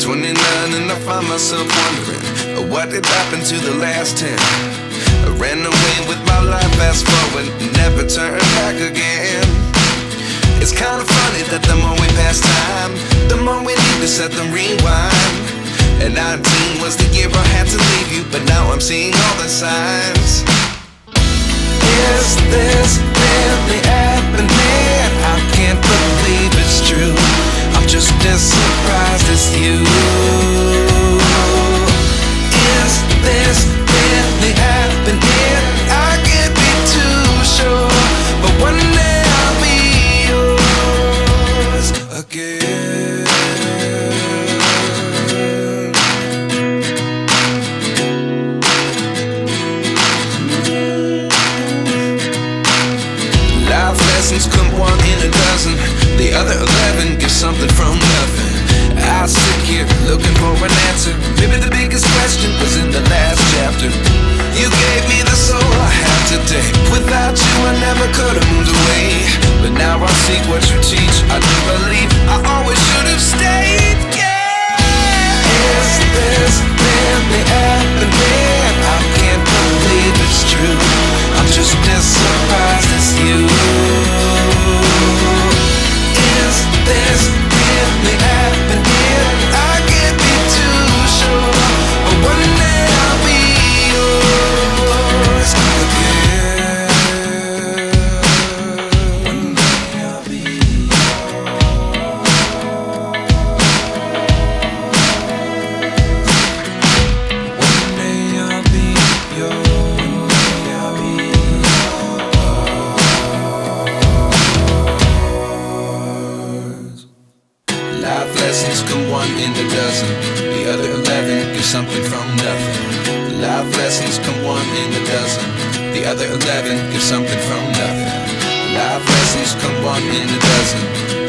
29 and I find myself wondering, what did happen to the last 10? I ran away with my life, fast forward, never turn back again. It's kind of funny that the more we pass time, the more we need to set them rewind. And 19 was the year I had to leave you, but now I'm seeing all the signs. Is this really happening? I can't believe it's true. I'm just as surprised as you. Is this really happening? I can't be too sure, but one day I'll be yours again. Life lessons come one in a dozen. The other 11 give something from nothing. I sit here looking for an answer. Maybe the biggest question was in the last chapter. You gave me the soul I have today. Without you I never could have moved away. But now I see what you teach. I do believe I always should have stayed. Yeah. Is this really happening? I can't believe it's true. I'm just as surprised as you. Is this really happening? I can't be too sure, but one day I'll be yours again. One day I'll be yours. One day I'll be yours. Life lessons come one in a dozen. The other 11 give something from nothing. Life lessons come one in a dozen. The other 11 give something from nothing. Life lessons come one in a dozen.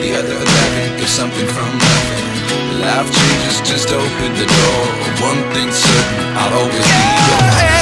The other 11 give something from nothing. Life changes just open the door. One thing's certain, I'll always be yours.